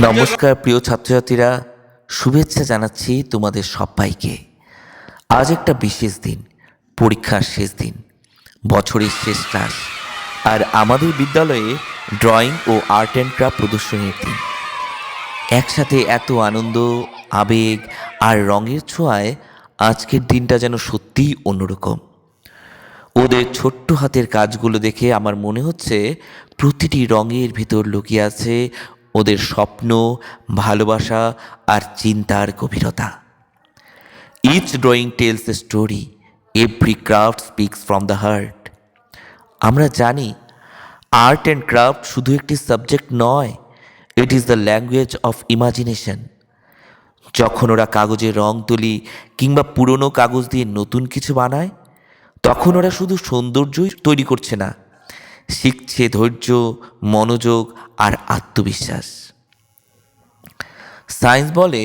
নমস্কার প্রিয় ছাত্রছাত্রীরা, শুভেচ্ছা জানাচ্ছি তোমাদের সবাইকে। আজ একটা বিশেষ দিন, পরীক্ষার শেষ দিন, বছরের শেষ ক্লাস, আর আমাদের বিদ্যালয়ে ড্রয়িং ও আর্ট অ্যান্ড ক্রাফট প্রদর্শনীর দিন। একসাথে এত আনন্দ, আবেগ আর রঙের ছোঁয়ায় আজকের দিনটা যেন সত্যিই অন্যরকম। ওদের ছোট্ট হাতের কাজগুলো দেখে আমার মনে হচ্ছে প্রতিটি রঙের ভিতর লুকিয়ে আছে ওদের স্বপ্ন, ভালোবাসা আর চিন্তার গভীরতা। Each drawing tells a story, every craft speaks from the heart. আমরা জানি আর্ট অ্যান্ড ক্রাফট শুধু একটি সাবজেক্ট নয়, it is the language of imagination. যখন ওরা কাগজে রং তুলি কিংবা পুরনো কাগজ দিয়ে নতুন কিছু বানায়, তখন ওরা শুধু সৌন্দর্যই তৈরি করছে না, শিখছে ধৈর্য, মনোযোগ আর আত্মবিশ্বাস। সায়েন্স বলে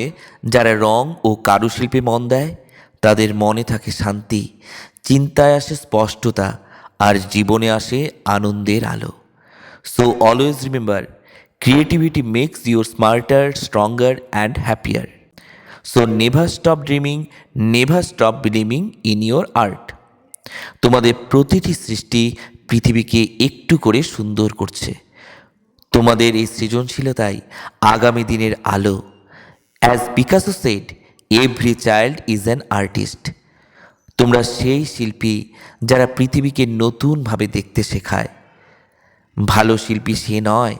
যারা রং ও কারুশিল্পে মন দেয় তাদের মনে থাকে শান্তি, চিন্তায় আসে স্পষ্টতা, আর জীবনে আসে আনন্দের আলো। So always remember, creativity makes your smarter, stronger and happier. So never stop dreaming, never stop believing in your art. তোমাদের প্রতিটি সৃষ্টি পৃথিবীকে একটু করে সুন্দর করছে। তোমাদের এই সৃজনশীলতাই আগামী দিনের আলো। As Picasso said, every child is an artist. তোমরা সেই শিল্পী যারা পৃথিবীকে নতুনভাবে দেখতে শেখায়। ভালো শিল্পী সে নয়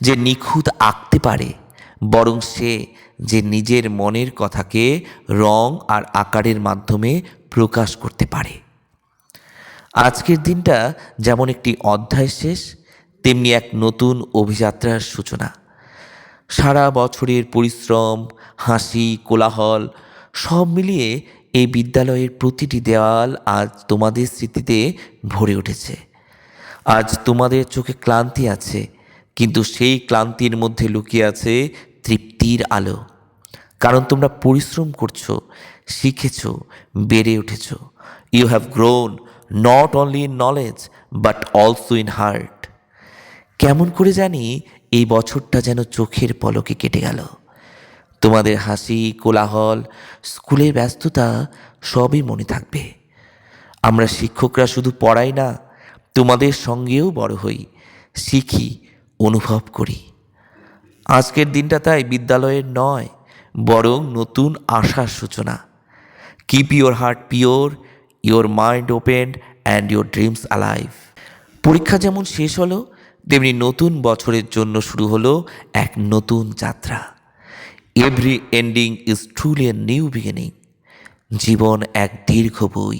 যে নিখুঁত আঁকতে পারে, বরং সে যে নিজের মনের কথাকে রং আর আকারের মাধ্যমে প্রকাশ করতে পারে। আজকের দিনটা যেমন একটি অধ্যায় শেষ, তেমনি এক নতুন অভিযাত্রার সূচনা। সারা বছরের পরিশ্রম, হাসি, কোলাহল সব মিলিয়ে এই বিদ্যালয়ের প্রতিটি দেওয়াল আজ তোমাদের স্মৃতিতে ভরে উঠেছে। আজ তোমাদের চোখে ক্লান্তি আছে, কিন্তু সেই ক্লান্তির মধ্যে লুকিয়ে আছে তৃপ্তির আলো। কারণ তোমরা পরিশ্রম করছো, শিখেছো, বেড়ে উঠেছো। You have grown not only in knowledge but also in heart. কেমন করে জানি এই বছরটা যেন চোখের পলকে কেটে গেল। তোমাদের হাসি, কোলাহল, স্কুলের ব্যস্ততা সবই মনে থাকবে। আমরা শিক্ষকরা শুধু পড়াই না, তোমাদের সঙ্গেও বড় হই, শিখি, অনুভব করি। আজকের দিনটা তাই বিদ্যালয়ের নয়, বরং নতুন আশার সূচনা। Keep your heart pure, your mind open and your dreams alive. পরীক্ষা যেমন শেষ হলো, তেমনি নতুন বছরের জন্য শুরু হলো এক নতুন যাত্রা। Every ending is truly a new beginning. জীবন এক দীর্ঘ বই,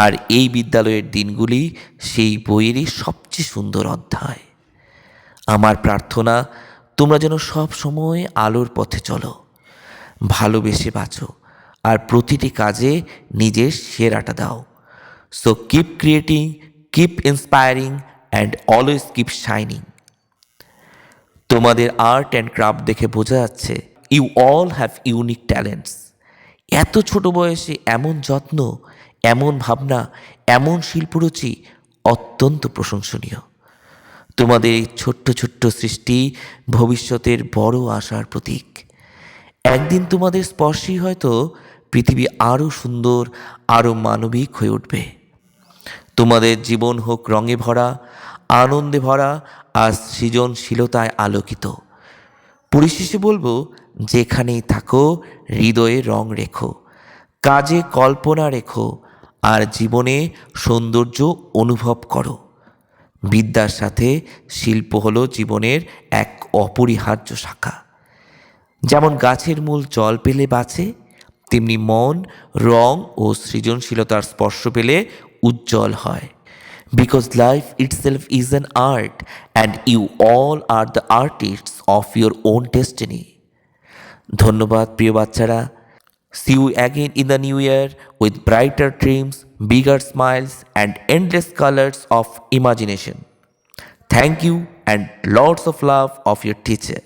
আর এই বিদ্যালয়ের দিনগুলি সেই বইয়েরই সবচেয়ে সুন্দর অধ্যায়। আমার প্রার্থনা, তোমরা যেন সব সময় আলোর পথে চলো, ভালোবেসে বাঁচো, আর প্রতিটি কাজে নিজের সেরাটা দাও। So keep creating, keep inspiring and always keep shining. তোমাদের আর্ট অ্যান্ড ক্রাফট দেখে বোঝা যাচ্ছে you all have unique talents. এত ছোট বয়সে এমন যত্ন, এমন ভাবনা, এমন শিল্পরুচি অত্যন্ত প্রশংসনীয়। তোমাদের এই ছোট্ট ছোট্ট সৃষ্টি ভবিষ্যতের বড় আশার প্রতীক। একদিন তোমাদের স্পর্শেই হয়তো পৃথিবী আরও সুন্দর, আরও মানবিক হয়ে উঠবে। তোমাদের জীবন হোক রঙে ভরা, আনন্দে ভরা, আর সৃজনশীলতায় আলোকিত। পরিশেষে বলবো, যেখানেই থাকো হৃদয়ে রং রেখো, কাজে কল্পনা রেখো, আর জীবনে সৌন্দর্য অনুভব করো। বিদ্যার সাথে শিল্প হলো জীবনের এক অপরিহার্য শাখা। যেমন গাছের মূল জল পেলে বাঁচে, তেমনি মন রং ও সৃজনশীলতার স্পর্শ পেলে উজ্জ্বল হয়। Because life itself is an art and you all are the artists of your own destiny. ধন্যবাদ প্রিয় বাচ্চারা। See you again in the new year with brighter dreams, bigger smiles, and endless colors of imagination. Thank you and lots of love of your teacher.